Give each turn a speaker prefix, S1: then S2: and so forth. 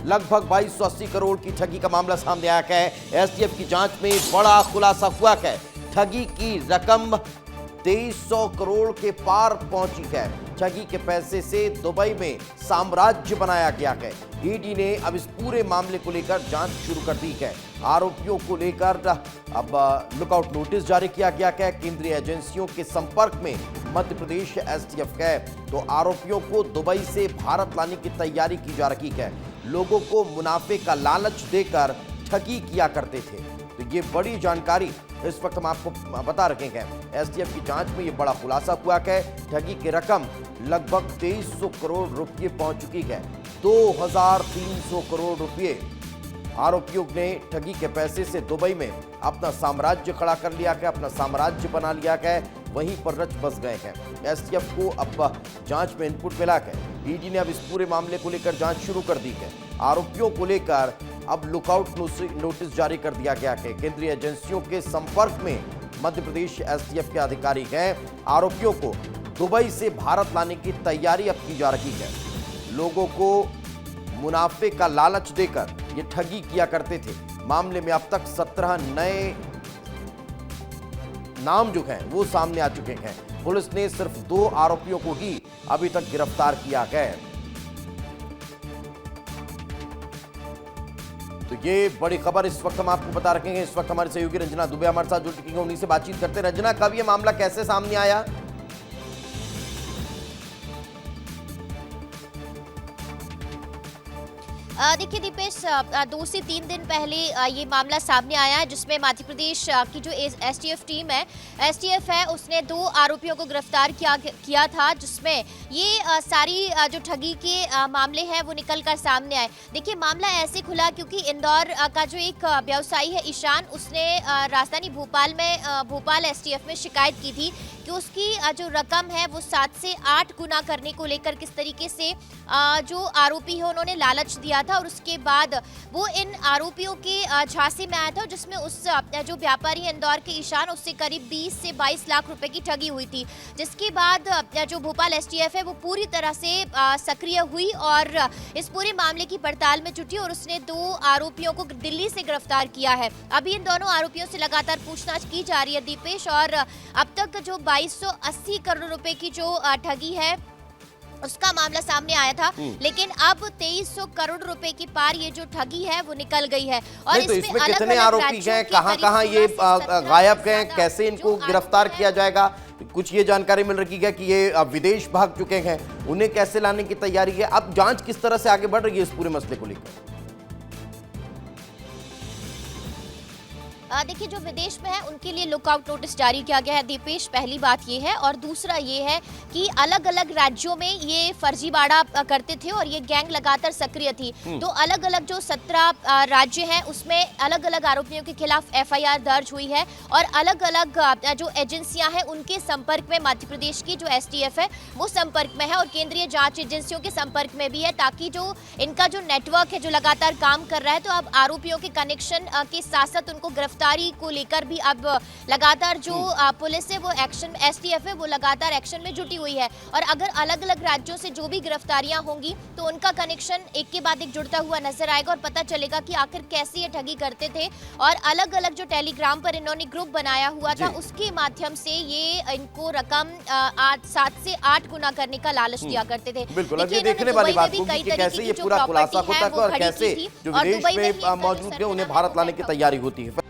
S1: लगभग 2280 करोड़ की ठगी का मामला सामने आया है। एसटीएफ की जांच में बड़ा खुलासा हुआ है। ठगी की रकम 2300 करोड़ के पार पहुंची है। ठगी के पैसे से दुबई में साम्राज्य बनाया गया है। ईडी ने अब इस पूरे मामले को लेकर जांच शुरू कर दी है। आरोपियों को लेकर अब लुकआउट नोटिस जारी किया गया है। केंद्रीय एजेंसियों के संपर्क में मध्य प्रदेश एसटीएफ है। तो आरोपियों को दुबई से भारत लाने की तैयारी की जा रही है। लोगों को मुनाफे का लालच देकर ठगी किया करते थे। तो ये बड़ी जानकारी इस वक्त हम आपको बता रहे हैं। एसटीएफ की जांच में ये बड़ा खुलासा हुआ है। ठगी की रकम लगभग 2300 करोड़ रुपये पहुंच चुकी है। 2300 करोड़ रुपये आरोपियों ने ठगी के पैसे से दुबई में अपना साम्राज्य खड़ा कर लिया है, अपना साम्राज्य बना लिया है, वहीं पर रच बस गए हैं। एसटीएफ को अब जांच में इनपुट मिला है। ईडी ने अब इस पूरे मामले को लेकर जांच शुरू कर दी है। आरोपियों को लेकर अब लुकआउट नोटिस जारी कर दिया गया है। केंद्रीय एजेंसियों के संपर्क में मध्य प्रदेश एसटीएफ के अधिकारी हैं। आरोपियों को दुबई से भारत लाने की तैयारी अब की जा रही है। लोगों को मुनाफे का लालच देकर ये ठगी किया करते थे। मामले में अब तक 17 नए नाम जो हैं वो सामने आ चुके हैं। पुलिस ने सिर्फ 2 आरोपियों को ही अभी तक गिरफ्तार किया है। तो ये बड़ी खबर इस वक्त हम आपको बता रहे हैं। इस वक्त हमारे सहयोगी रंजना दुबे हमारे साथ जुड़ चुकी हैं, उन्हीं से बातचीत करते हैं। रंजना, कब ये मामला कैसे सामने आया?
S2: देखिए दीपेश, 2 से 3 दिन पहले ये मामला सामने आया है, जिसमें मध्य प्रदेश की जो एसटीएफ टीम है, एसटीएफ है, उसने 2 आरोपियों को गिरफ्तार किया था, जिसमें ये सारी जो ठगी के मामले हैं वो निकल कर सामने आए। देखिए, मामला ऐसे खुला क्योंकि इंदौर का जो एक व्यवसायी है ईशान, उसने राजधानी भोपाल में भोपाल एसटीएफ में शिकायत की थी कि उसकी जो रकम है वो 7 से 8 गुना करने को लेकर किस तरीके से जो आरोपी है उन्होंने लालच दिया था, और उसके बाद वो इन आरोपियों के झांसे में आया था, जिसमें उस जो व्यापारी है इंदौर के ईशान, उससे करीब 20 से 22 लाख रुपए की ठगी हुई थी। जिसके बाद जो भोपाल एसटीएफ है वो पूरी तरह से सक्रिय हुई और इस पूरे मामले की पड़ताल में जुटी और उसने 2 आरोपियों को दिल्ली से गिरफ्तार किया है। अभी इन दोनों आरोपियों से लगातार पूछताछ की जा रही है दीपेश, और अब तक जो 2280 करोड़ रुपए की जो ठगी है उसका मामला सामने आया था, लेकिन अब 2300 करोड़ रुपए की पार ये जो ठगी है वो निकल गई है। और
S1: तो इसमें कितने आरोपी हैं, कहां-कहां ये गायब हैं, कैसे इनको गिरफ्तार किया जाएगा? कुछ ये जानकारी मिल रही है कि ये विदेश भाग चुके हैं, उन्हें कैसे लाने की तैयारी है? अब जांच किस तरह से आगे बढ़ रही है इस पूरे मसले को लेकर?
S2: देखिए, जो विदेश में है उनके लिए लुकआउट नोटिस जारी किया गया है दीपेश, पहली बात ये है। और दूसरा ये है कि अलग अलग राज्यों में ये फर्जीवाड़ा करते थे और ये गैंग लगातार सक्रिय थी। तो अलग अलग जो 17 राज्य हैं उसमें अलग अलग आरोपियों के खिलाफ एफआईआर दर्ज हुई है, और अलग अलग जो एजेंसियां हैं उनके संपर्क में मध्य प्रदेश की जो एसटीएफ है वो संपर्क में है, और केंद्रीय जांच एजेंसियों के संपर्क में भी है, ताकि जो इनका जो नेटवर्क है जो लगातार काम कर रहा है, तो अब आरोपियों के कनेक्शन के साथ साथ उनको गिरफ्तारी को लेकर भी अब लगातार जो पुलिस है वो एक्शन, एसटीएफ है वो लगातार एक्शन में जुटी हुई है। और अगर अलग अलग राज्यों से जो भी गिरफ्तारियां होंगी तो उनका कनेक्शन एक के बाद एक जुड़ता हुआ नजर आएगा, और पता चलेगा कि आखिर कैसे ये ठगी करते थे। और अलग अलग जो टेलीग्राम पर इन्होंने ग्रुप बनाया हुआ था उसके माध्यम से ये इनको रकम 7 से 8 गुना करने का लालच दिया करते थे।
S1: बिल्कुल, अब ये देखने वाली बात होगी कि कैसे ये पूरा खुलासा होता है और कैसे जो विदेश में मौजूद है उन्हें भारत लाने की तैयारी होती है।